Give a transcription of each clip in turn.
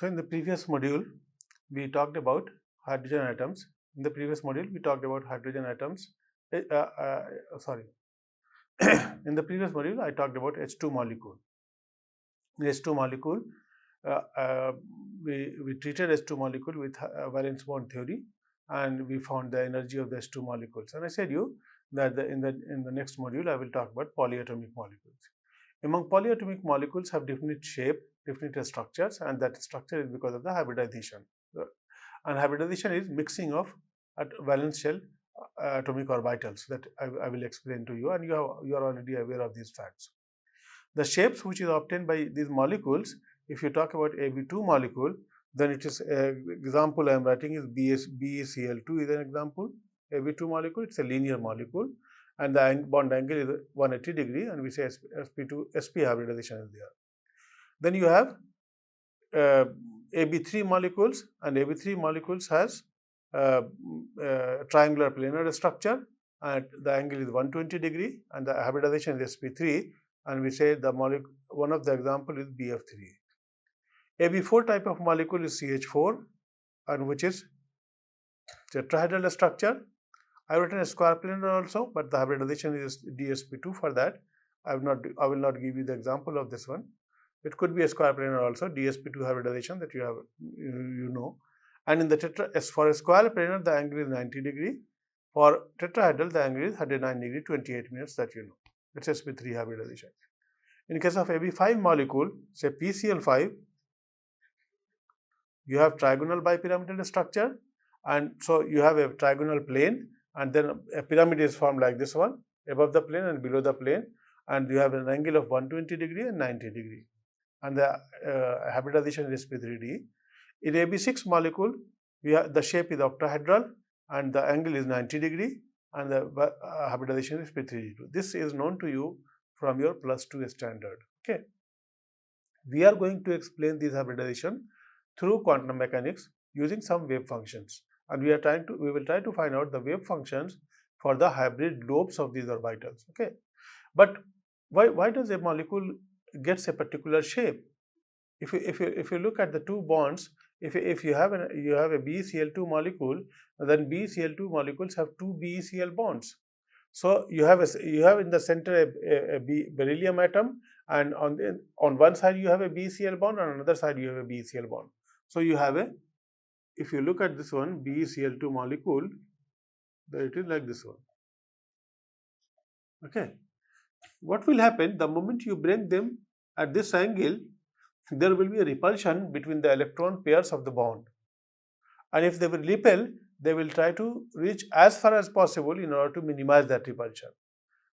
So in the previous module, we talked about hydrogen atoms. In the previous module, we talked about hydrogen atoms. Sorry. In the previous module, I talked about H2 molecule. The H2 molecule, we treated H2 molecule with valence bond theory, and we found the energy of the H2 molecules. And I said you that in the next module, I will talk about polyatomic molecules. Among polyatomic molecules have different shape, different structures, and that structure is because of the hybridization. And hybridization is mixing of valence shell atomic orbitals that I will explain to you, and you are already aware of these facts. The shapes which is obtained by these molecules, if you talk about Ab2 molecule, then it is example I am writing is BeCl2 is an example. Ab2 molecule, it's a linear molecule, and the bond angle is 180 degree, and we say sp hybridization is there. Then you have Ab3 molecules, and Ab3 molecules has triangular planar structure, and the angle is 120 degree, and the hybridization is sp3, and we say the molecule, one of the example is Bf3. Ab4 type of molecule is CH4, and which is tetrahedral structure. I have written a square planar also, but the hybridization is dsp2 for that. I will not give you the example of this one. It could be a square planar also, dsp2 hybridization that you know. And in the for a square planar, the angle is 90 degree. For tetrahedral, the angle is 109 degree, 28 minutes that you know. It's sp3 hybridization. In case of Ab5 molecule, say PCl5, you have trigonal bipyramidal structure, and so you have a trigonal plane, and then a pyramid is formed like this one, above the plane and below the plane, and you have an angle of 120 degree and 90 degree, and the hybridization is sp3d. In Ab6 molecule, the shape is octahedral, and the angle is 90 degree, and the hybridization is sp3d2. This is known to you from your +2 standard. Okay, we are going to explain this hybridization through quantum mechanics using some wave functions, and we will try to find out the wave functions for the hybrid lobes of these orbitals. Okay, but why does a molecule gets a particular shape? If you look at the two bonds, if you have a BeCl2 molecule, then BeCl2 molecules have two BeCl bonds. So you have in the center a beryllium atom, and on one side you have a BeCl bond, on another side you have a BeCl bond. So you have if you look at this one, BeCl2 molecule, then it is like this one. Okay, what will happen the moment you bring them at this angle? There will be a repulsion between the electron pairs of the bond, and if they will repel, they will try to reach as far as possible in order to minimize that repulsion,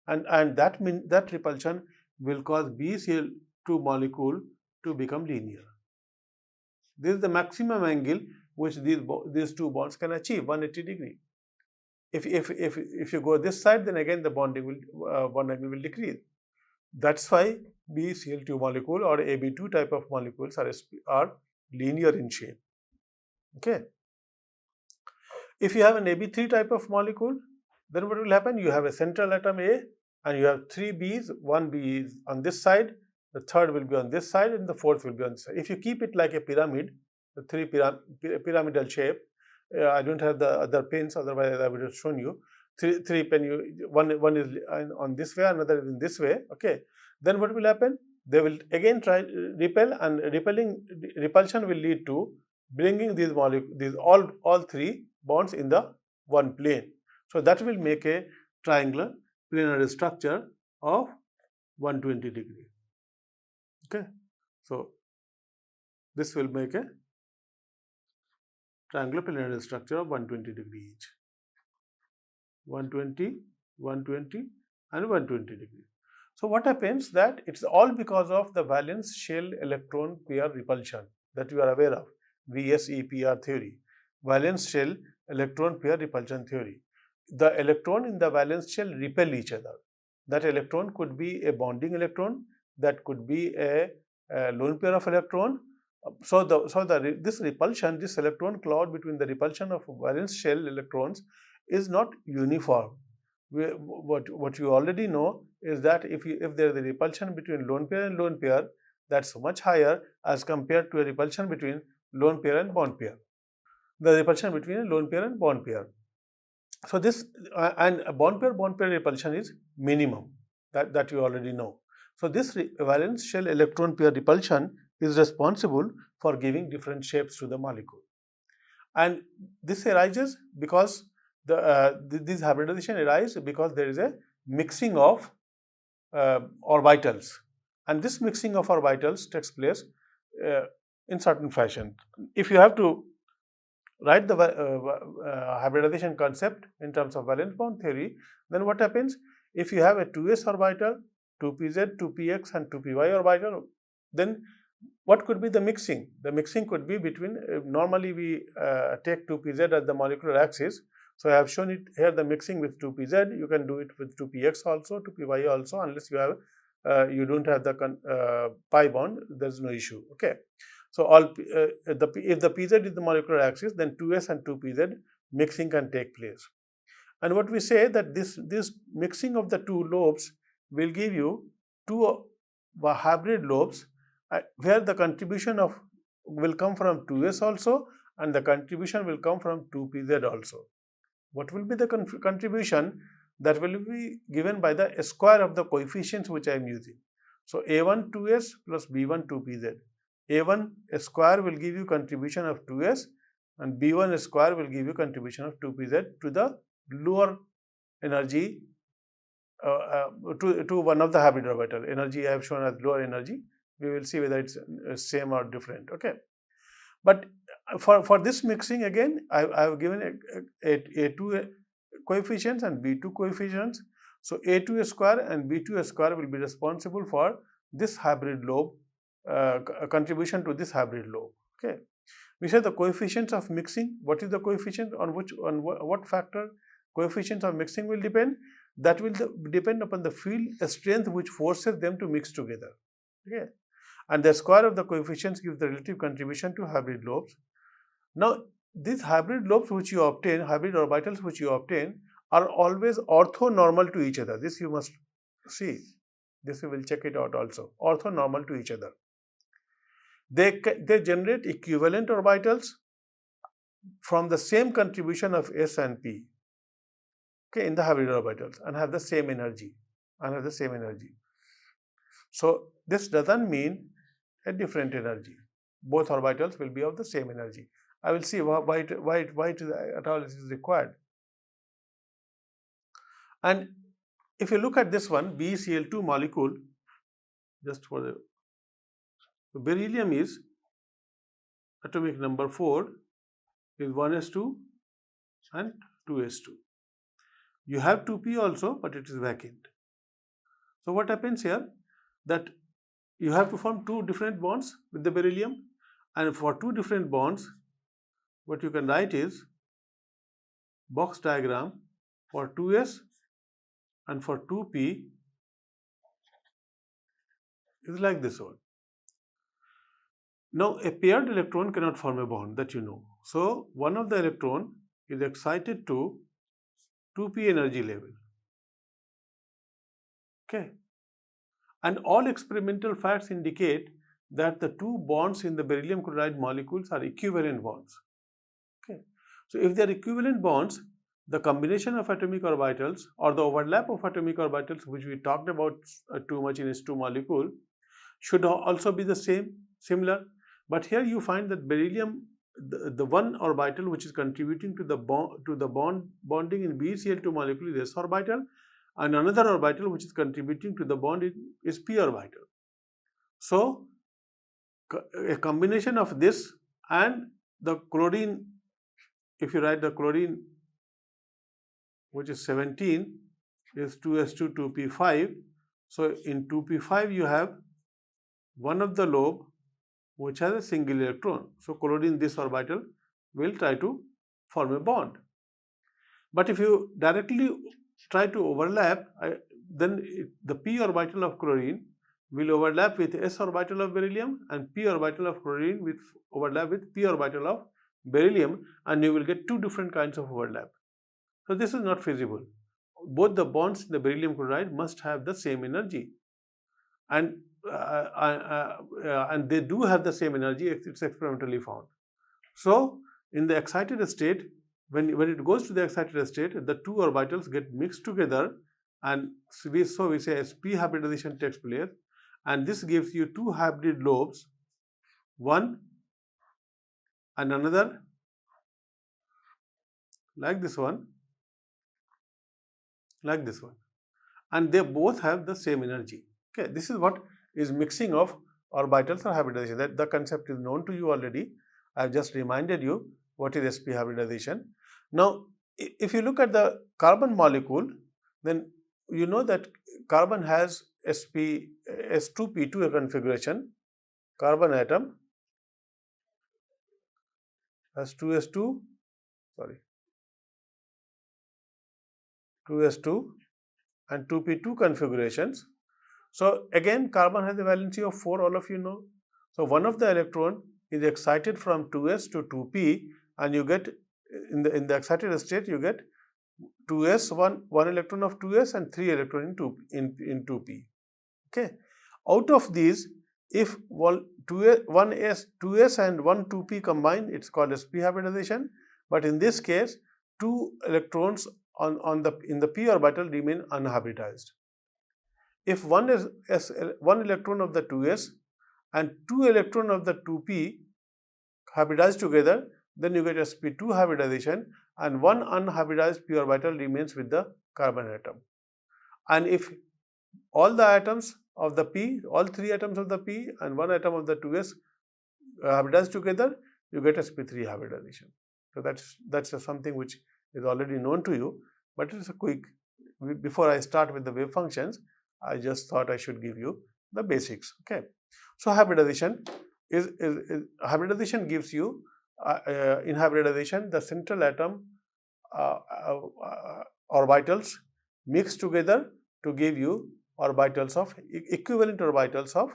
and that repulsion will cause BeCl2 molecule to become linear. This is the maximum angle which these two bonds can achieve, 180 degree. If you go this side, then again the bond angle will decrease. That's why BeCl2 molecule or Ab2 type of molecules are linear in shape. Okay. If you have an Ab3 type of molecule, then what will happen? You have a central atom A, and you have three B's. One B is on this side, the third will be on this side, and the fourth will be on this side. If you keep it like a pyramid, the three pyramidal shape, I don't have the other pins, otherwise I would have shown you. Three pen, one is on this way, another is in this way. Okay, then what will happen? They will again try repel, and repulsion will lead to bringing these all three bonds in the one plane. So that will make a triangular planar structure of 120 degree. Okay, so this will make a triangular planar structure of 120 degree each. 120, 120 and 120 degree. So what happens that it's all because of the valence shell electron pair repulsion that you are aware of, VSEPR theory, valence shell electron pair repulsion theory. The electron in the valence shell repel each other. That electron could be a bonding electron, that could be a lone pair of electron. This repulsion, this electron cloud between the repulsion of valence shell electrons is not uniform. What you already know is that if there is a repulsion between lone pair and lone pair, that's much higher as compared to a repulsion between lone pair and bond pair. The repulsion between a lone pair and bond pair. So this and a bond pair repulsion is minimum, that you already know. So this valence shell electron pair repulsion is responsible for giving different shapes to the molecule, and this arises because this hybridization arises because there is a mixing of orbitals, and this mixing of orbitals takes place in certain fashion. If you have to write the hybridization concept in terms of valence bond theory, then what happens if you have a 2s orbital, 2pz, 2px and 2py orbital, then what could be the mixing? The mixing could be between, normally we take 2pz as the molecular axis. So I have shown it here, the mixing with 2pz. You can do it with 2px also, 2py also, unless you have you don't have the pi bond, there is no issue. Okay. So if the pz is the molecular axis, then 2s and 2pz mixing can take place. And what we say that this mixing of the two lobes will give you two hybrid lobes where the contribution of will come from 2s also, and the contribution will come from 2pz also. What will be the contribution? That will be given by the square of the coefficients which I am using. So a1 2s plus b1 2pz. a1 square will give you contribution of 2s, and b1 square will give you contribution of 2pz to the lower energy, to one of the hybrid orbital. Energy I have shown as lower energy. We will see whether it's same or different. Okay, but for this mixing again, I have given a2 coefficients and b2 coefficients. So a2 square and b2 square will be responsible for this hybrid lobe, contribution to this hybrid lobe. Okay, we say the coefficients of mixing. What is the coefficient on what factor coefficients of mixing will depend? That will depend upon the field strength which forces them to mix together. Okay, and the square of the coefficients gives the relative contribution to hybrid lobes. Now these hybrid lobes which you obtain, hybrid orbitals which you obtain, are always orthonormal to each other. This you must see. This we will check it out also. Orthonormal to each other. They generate equivalent orbitals from the same contribution of s and p. Okay, in the hybrid orbitals, and have the same energy. So this doesn't mean a different energy. Both orbitals will be of the same energy. I will see why at all it is required. And if you look at this one, BeCl2 molecule, just for the beryllium is atomic number 4 is 1s2 and 2s2. You have 2p also, but it is vacant. So what happens here? That you have to form two different bonds with the beryllium, and for two different bonds, what you can write is box diagram for 2s and for 2p is like this one. Now a paired electron cannot form a bond, that you know. So one of the electron is excited to 2p energy level. Okay, and all experimental facts indicate that the two bonds in the beryllium chloride molecules are equivalent bonds. Okay, so if they are equivalent bonds, the combination of atomic orbitals or the overlap of atomic orbitals, which we talked about too much in S2 molecule, should also be the similar. But here you find that beryllium, the one orbital which is contributing to the bonding in BeCl2 molecule is s orbital, and another orbital which is contributing to the bond is p orbital. So a combination of this and the chlorine, if you write the chlorine which is 17 is 2s2 2p5. So in 2p5 you have one of the lobe which has a single electron. So chlorine, this orbital, will try to form a bond. But if you directly try to overlap, then the p orbital of chlorine will overlap with s orbital of beryllium, and p orbital of chlorine will overlap with p orbital of beryllium, and you will get two different kinds of overlap. So this is not feasible. Both the bonds in the beryllium chloride must have the same energy, and they do have the same energy. It's experimentally found. So in the excited state, when it goes to the excited state, the two orbitals get mixed together, and we say sp hybridization takes place, and this gives you two hybrid lobes, one and another, like this one, like this one, and they both have the same energy. Okay, this is what is mixing of orbitals or hybridization. That the concept is known to you already. I have just reminded you what is sp hybridization. Now, if you look at the carbon molecule, then you know that carbon has sp s2p2 configuration. Carbon atom has 2s2, sorry, 2s2 and 2p2 configurations. So again, carbon has a valency of 4, all of you know. So one of the electron is excited from 2s to 2p, and you get in the excited state you get 2s, one electron of 2s and 3 electron in 2p. Okay. Out of these, if one 2s and one 2p combine, it's called sp hybridization. But in this case, two electrons in the p orbital remain unhybridized. If one electron of the 2s and two electron of the 2p hybridize together, then you get sp2 hybridization, and one unhybridized p orbital remains with the carbon atom. And if all the atoms of the p, all three atoms of the p and one atom of the 2s hybridize together, you get sp3 hybridization. So that's something which is already known to you, but it's a quick. Before I start with the wave functions, I just thought I should give you the basics. Okay, so hybridization hybridization gives you in hybridization the central atom orbitals mix together to give you orbitals of equivalent orbitals of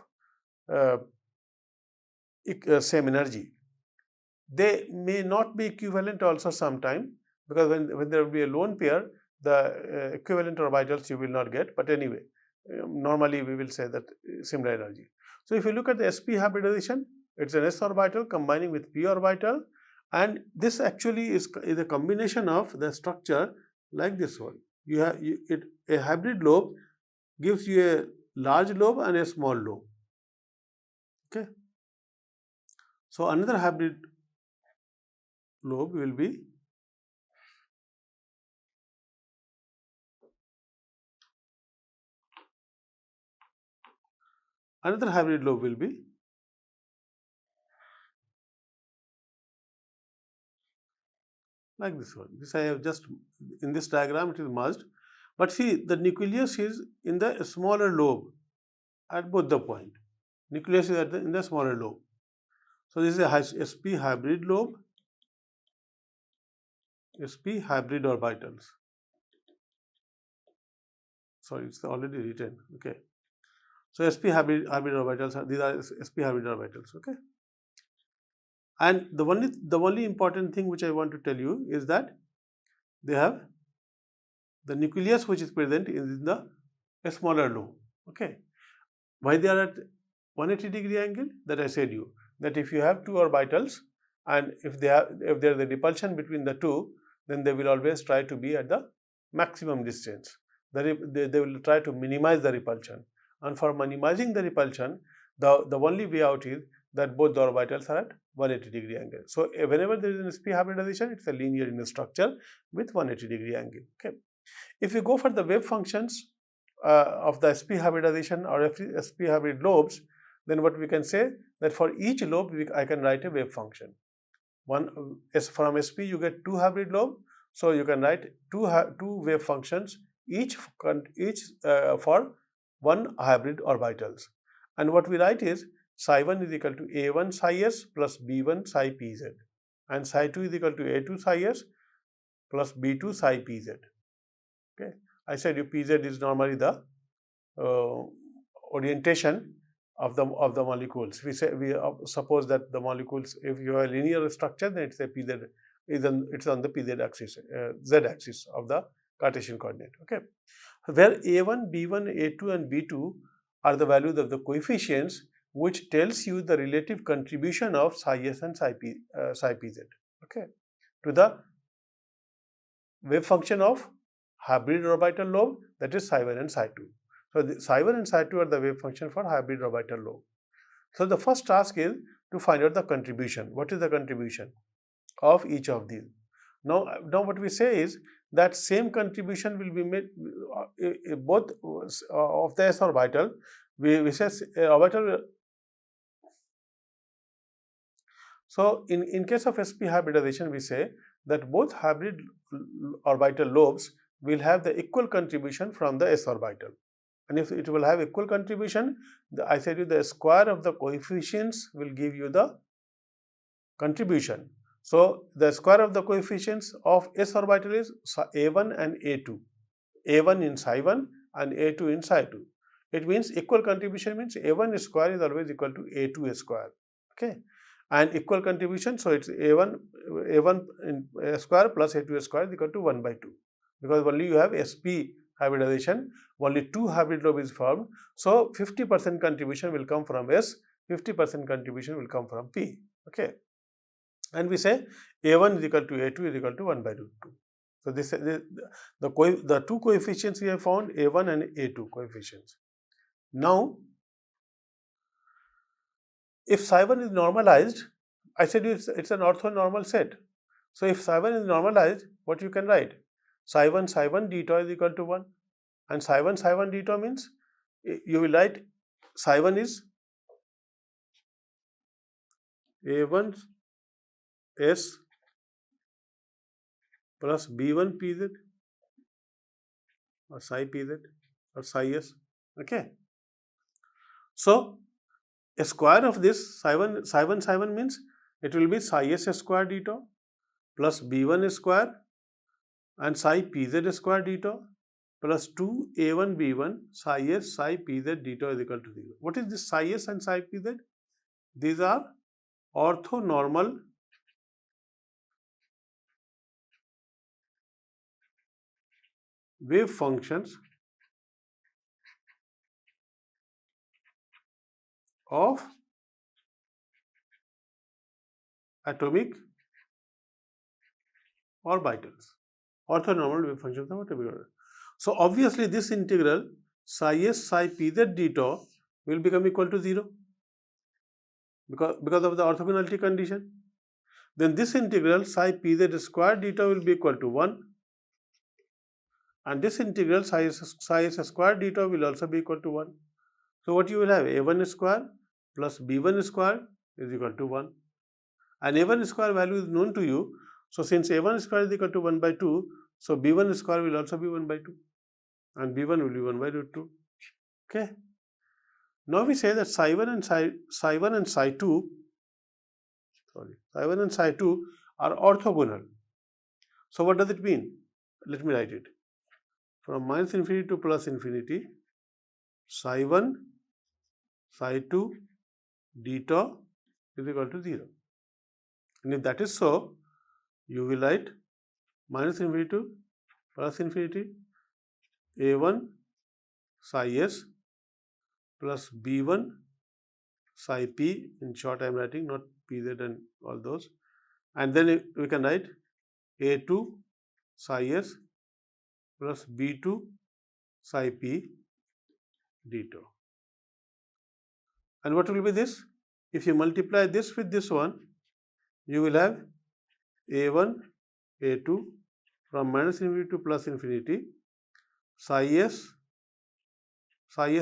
same energy. They may not be equivalent also sometime, because when there will be a lone pair, the equivalent orbitals you will not get. But anyway, normally we will say that similar energy. So if you look at the sp hybridization, it's an s orbital combining with p orbital, and this actually is a combination of the structure like this one. You have a hybrid lobe gives you a large lobe and a small lobe. Okay. So another hybrid lobe will be like this one. This I have just, in this diagram it is merged, but see, the nucleus is in the smaller lobe at both the point. Nucleus is in the smaller lobe. So this is a sp hybrid lobe, sp hybrid orbitals. Sorry, it's already written. Okay. So sp hybrid orbitals these are sp hybrid orbitals. Okay. And the only important thing which I want to tell you is that they have the nucleus which is present in the smaller lobe. Okay. Why they are at 180-degree angle? That I said you, that if you have two orbitals and if there is a repulsion between the two, then they will always try to be at the maximum distance. They will try to minimize the repulsion, and for minimizing the repulsion, the only way out is that both the orbitals are at 180-degree angle. So whenever there is an sp hybridization, it's a linear in structure with 180-degree angle. Okay. If you go for the wave functions of the sp hybridization or sp hybrid lobes, then what we can say that for each lobe I can write a wave function. One from sp you get two hybrid lobe, so you can write two wave functions each for one hybrid orbitals. And what we write is psi1 is equal to a1 psi s plus b1 psi pz, and psi2 is equal to a2 psi s plus b2 psi pz. Okay, I said you pz is normally the orientation of the molecules. We suppose that the molecules, if you have a linear structure, then it's a pz it's on the pz axis, z axis of the Cartesian coordinate. Okay, where a1, b1, a2 and b2 are the values of the coefficients, which tells you the relative contribution of psi s and psi pz, okay, to the wave function of hybrid orbital lobe, that is psi 1 and psi 2. So, the psi 1 and psi 2 are the wave function for hybrid orbital lobe. So, the first task is to find out the contribution. What is the contribution of each of these? Now what we say is that same contribution will be made both of the s orbital. We say orbital. So, in case of sp hybridization, we say that both hybrid orbital lobes will have the equal contribution from the s orbital. And if it will have equal contribution, I said you the square of the coefficients will give you the contribution. So, the square of the coefficients of s orbital is a1 and a2, a1 in psi 1 and a2 in psi 2. It means equal contribution means a1 square is always equal to a2 square, okay, and equal contribution. So, it's a1 in square plus a2 square is equal to 1 by 2, because only you have sp hybridization, only 2 hybrid lobe is formed. So, 50% contribution will come from s, 50% contribution will come from p, okay. And we say a1 is equal to a2 is equal to 1 by root 2. So, the two coefficients we have found, a1 and a2 coefficients. Now, if psi 1 is normalized, I said it's an orthonormal set. So, if psi 1 is normalized, what you can write? Psi 1 d tau is equal to 1, and psi 1 d tau means you will write psi 1 is a1 s plus b1 pz or psi pz or psi s, okay. So, a square of this psi 1 means it will be psi s square d tau plus b1 square and psi pz square d tau plus 2a1 b1 psi s psi pz d tau is equal to 0. What is this psi s and psi pz? These are orthonormal wave functions of atomic orbitals. Orthonormal wave functions of atomic orbitals. So, obviously, this integral psi s psi pz d tau will become equal to 0 because of the orthogonality condition. Then this integral psi pz square d tau will be equal to 1, and this integral psi s square d tau will also be equal to 1. So, what you will have, a1 square plus b1 square is equal to 1, and a1 square value is known to you. So, since a1 square is equal to 1 by 2, so b1 square will also be 1 by 2, and b1 will be 1 by root 2, okay. Now, we say that psi 1 and psi 2 are orthogonal. So, what does it mean? Let me write it. From minus infinity to plus infinity, psi 1 psi 2 d tau is equal to 0. And if that is so, you will write minus infinity to plus infinity a1 psi s plus b1 psi p, in short I am writing, not pz and all those, and then we can write a2 psi s plus b2 psi p d tau. And what will be this? If you multiply this with this one, you will have a1 a2 from minus infinity to plus infinity psi s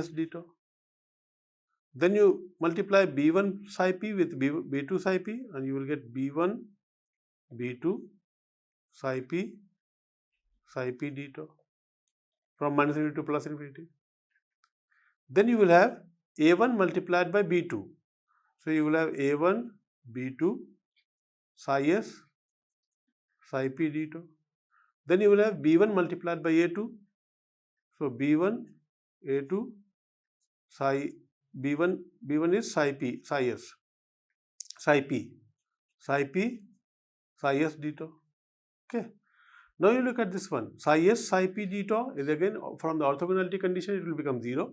d tau. Then you multiply b1 psi p with b2 psi p, and you will get b1 b2 psi p d tau from minus infinity to plus infinity. Then you will have a1 multiplied by b2. So, you will have a1 b2 psi s psi p d tau. Then you will have b1 multiplied by a2. So, b1 a2 psi b1 is psi p psi s psi p psi s d tau, okay. Now, you look at this one, psi s psi p d tau is again from the orthogonality condition, it will become 0.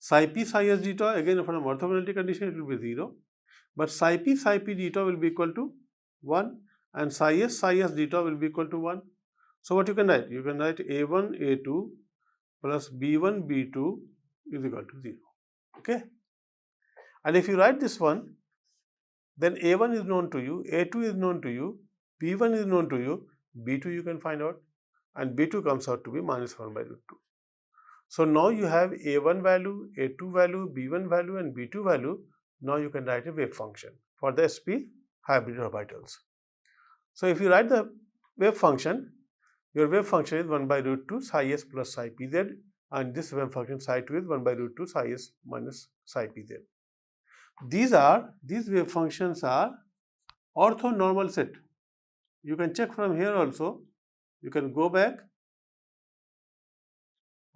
Psi p psi s zeta, again from orthogonality condition it will be 0, but psi p zeta will be equal to 1 and psi s zeta will be equal to 1. So what you can write? You can write a1 a2 plus b1 b2 is equal to 0. Okay, and if you write this one, then a1 is known to you, a2 is known to you, b1 is known to you, b2 you can find out, and b2 comes out to be minus 1 by root 2. So now you have a1 value, a2 value, b1 value and b2 value. Now you can write a wave function for the sp hybrid orbitals. So if you write the wave function, your wave function is 1 by root 2 psi s plus psi pz, and this wave function psi 2 is 1 by root 2 psi s minus psi pz. These wave functions are orthonormal set. You can check from here also. You can go back,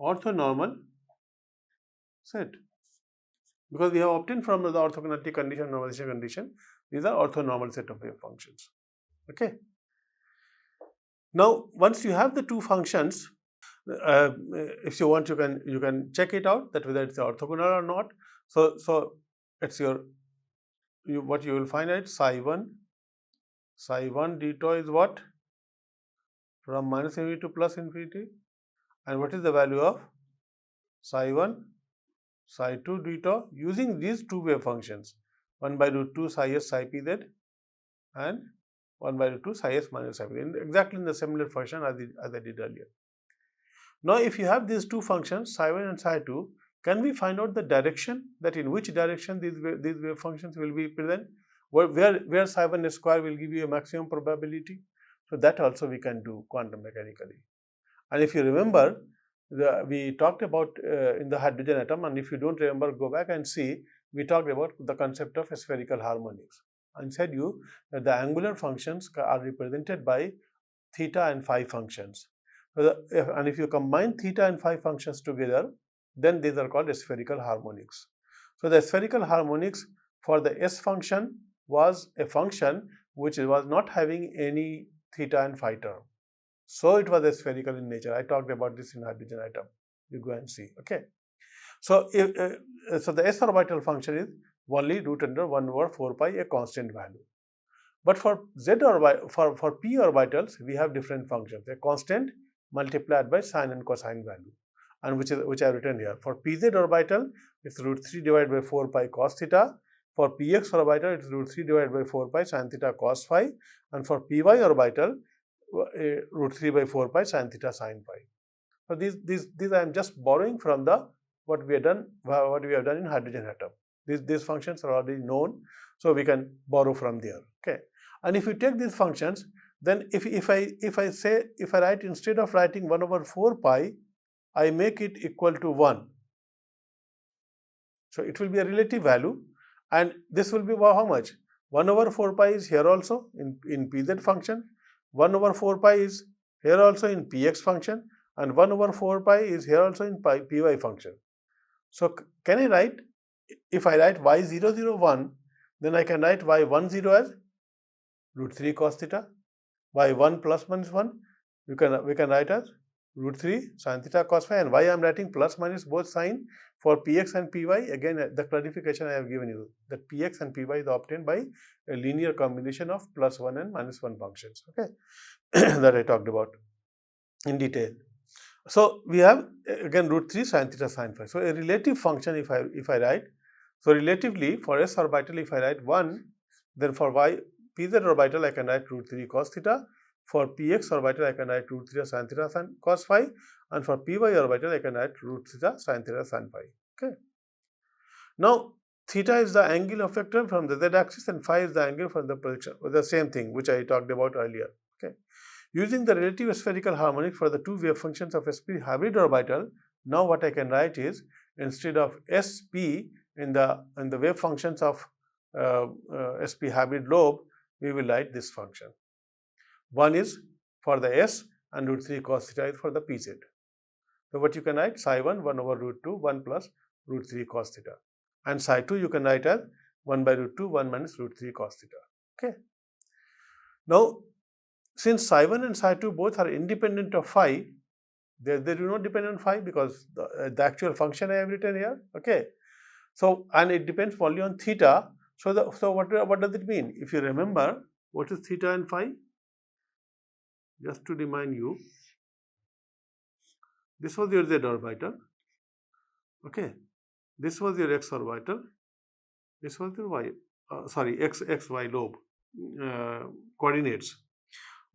orthonormal set, because we have obtained from the orthogonality condition, normalization condition. These are orthonormal set of wave functions. Okay. Now, once you have the two functions, if you want, you can check it out that whether it's orthogonal or not. So it's what you will find at psi 1 deta is what? From minus infinity to plus infinity. And what is the value of psi 1 psi 2 deta using these two wave functions, 1 by root 2 psi s psi pz and 1 by root 2 psi s minus psi pz, exactly in the similar fashion as I did earlier. Now, if you have these two functions psi 1 and psi 2, can we find out the direction, that in which direction these wave functions will be present, where psi 1 square will give you a maximum probability? So that also we can do quantum mechanically. And if you remember, we talked about in the hydrogen atom, and if you don't remember, go back and see, we talked about the concept of spherical harmonics and said you that the angular functions are represented by theta and phi functions. And if you combine theta and phi functions together, then these are called spherical harmonics. So the spherical harmonics for the S function was a function which was not having any theta and phi term. So it was spherical in nature. I talked about this in hydrogen atom. You go and see. Okay. So so the S orbital function is only root under 1 over 4 pi, a constant value. But for for p orbitals, we have different functions. A constant multiplied by sine and cosine value, and which I have written here. For pz orbital, it's root 3 divided by 4 pi cos theta. For px orbital, it's root 3 divided by 4 pi sin theta cos phi. And for py orbital, root 3 by 4 pi sin theta sin pi. So these I am just borrowing from the what we have done in hydrogen atom. These functions are already known, so we can borrow from there. Okay, and if you take these functions, then if I write, instead of writing 1 over 4 pi, I make it equal to 1. So it will be a relative value, and this will be how much? 1 over 4 pi is here also in pz function. 1 over 4 pi is here also in px function, and 1 over 4 pi is here also in py function. So can I write, if I write y0, 0, 1, then I can write y10 as root 3 cos theta, y1 plus minus 1, we can write as root 3 sin theta cos phi, and why I am writing plus minus both sign for px and py. Again, the clarification I have given you, that px and py is obtained by a linear combination of plus 1 and minus 1 functions. Okay, that I talked about in detail. So we have again root 3 sin theta sin phi. So a relative function, if I write, so relatively for s orbital, if I write 1, then for pz orbital I can write root 3 cos theta. For px orbital I can write root 3 sin theta sin cos phi, and for py orbital I can write root theta sin phi. Okay. Now theta is the angle of vector from the z-axis, and phi is the angle from the projection, the same thing which I talked about earlier. Okay. Using the relative spherical harmonic for the two wave functions of sp hybrid orbital, now what I can write is, instead of sp in the wave functions of sp hybrid lobe, we will write this function. One is for the s, and root 3 cos theta is for the pz. So what you can write, psi 1 1 over root 2 1 plus root 3 cos theta, and psi 2 you can write as 1 by root 2 1 minus root 3 cos theta. Okay. Now since psi 1 and psi 2 both are independent of phi, They do not depend on phi because the actual function I have written here. Okay. So, and it depends only on theta. So what does it mean? If you remember, what is theta and phi? Just to remind you, this was your z orbital. Okay. This was your x orbital. This was your y. Y lobe coordinates.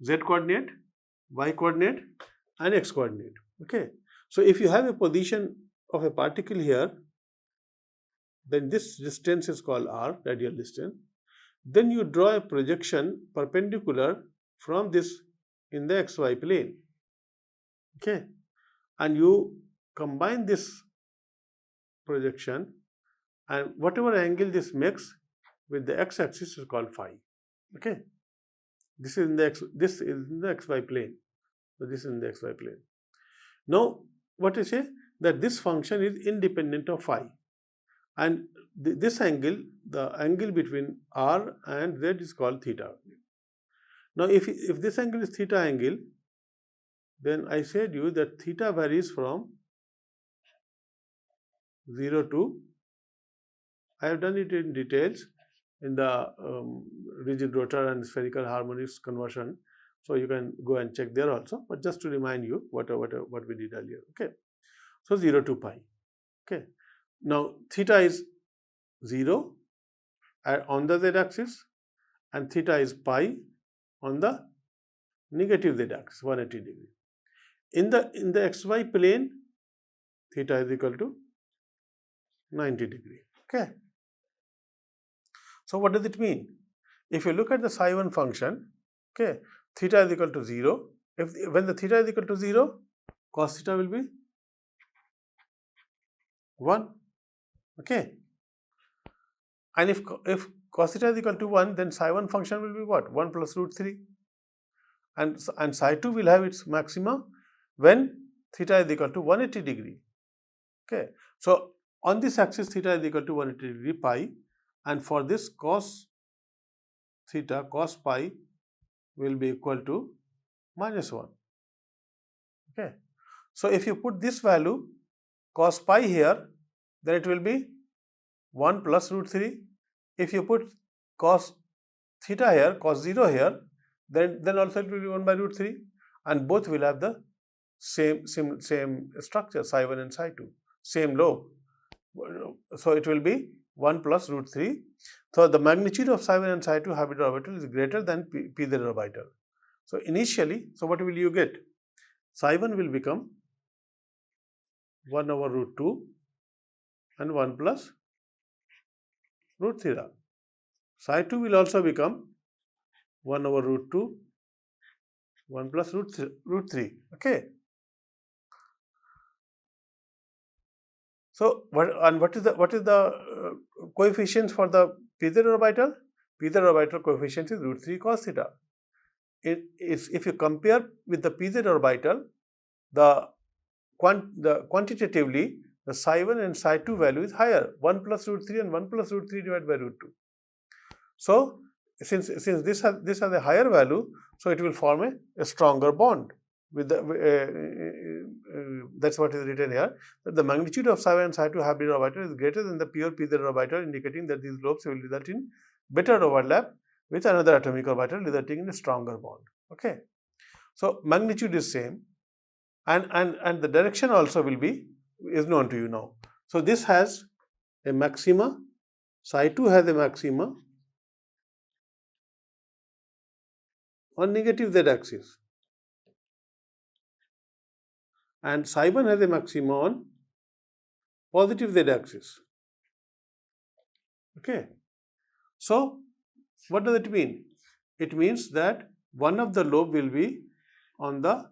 Z coordinate, y coordinate, and x coordinate. Okay. So if you have a position of a particle here, then this distance is called r, radial distance. Then you draw a projection perpendicular from this in the xy plane. Okay. And you combine this projection, and whatever angle this makes with the x-axis is called phi. Okay. This is in the xy plane. So this is in the xy plane. Now, what you say that this function is independent of phi, and this angle, the angle between r and z, is called theta. Now, if this angle is theta angle, then I said you that theta varies from 0 to, I have done it in details in the rigid rotor and spherical harmonics conversion. So you can go and check there also, but just to remind you what we did earlier. Okay. So 0 to pi. Okay. Now theta is 0 on the z-axis and theta is pi on the negative z-axis, 180 degree. In the xy plane, theta is equal to 90 degree. Okay. So what does it mean? If you look at the psi1 function, okay, theta is equal to 0. When the theta is equal to 0, cos theta will be 1. Okay. And if cos theta is equal to 1, then psi1 function will be what? 1 plus root 3. And psi2 will have its maxima when theta is equal to 180 degree. Okay. So on this axis, theta is equal to 180 degree pi, and for this cos theta, cos pi will be equal to -1. Okay. So if you put this value cos pi here, then it will be 1 plus root 3. If you put cos theta here, cos 0 here, then also it will be 1 by root 3, and both will have the same structure, psi1 and psi2, same lobe. So it will be 1 plus root 3. So the magnitude of psi1 and psi2 hybrid orbital is greater than pz orbital. So initially, so what will you get? Psi1 will become 1 over root 2 and 1 plus root theta. Psi2 will also become 1 over root 2, 1 plus root 3. Okay. So what is the coefficients for the pz orbital? Pz orbital coefficient is root 3 cos theta. If you compare with the pz orbital, the quantitatively the psi1 and psi2 value is higher, 1 plus root 3 and 1 plus root 3 divided by root 2. So since this has a higher value, so it will form a stronger bond with the that's what is written here, that the magnitude of psi1 and psi2 hybrid orbital is greater than the pure pz orbital, indicating that these lobes will result in better overlap with another atomic orbital, resulting in a stronger bond. Okay. So magnitude is same, and the direction also is known to you now. So this has a maxima, psi2 has a maxima on negative z-axis, and psi1 has a maxima on positive z-axis. Okay. So what does it mean? It means that one of the lobe will be on the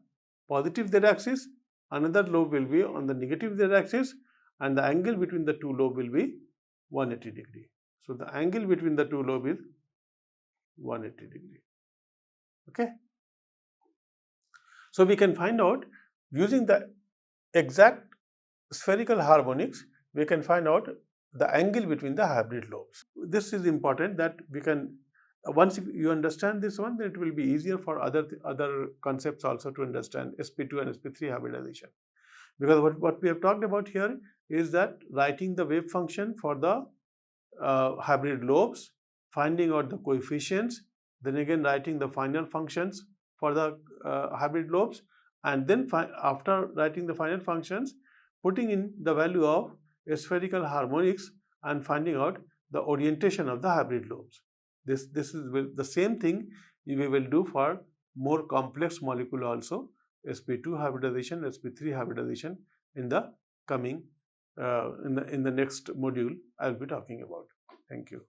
positive z-axis, another lobe will be on the negative z-axis, and the angle between the two lobes will be 180 degree. So the angle between the two lobes is 180 degree. Okay. So we can find out using the exact spherical harmonics, we can find out the angle between the hybrid lobes. This is important, that we can Once you understand this one, then it will be easier for other concepts also to understand sp2 and sp3 hybridization. Because what we have talked about here is that writing the wave function for the hybrid lobes, finding out the coefficients, then again writing the final functions for the hybrid lobes, and then after writing the final functions, putting in the value of spherical harmonics and finding out the orientation of the hybrid lobes. This is the same thing we will do for more complex molecule also, sp2 hybridization, sp3 hybridization, in the coming in the next module I'll be talking about. Thank you.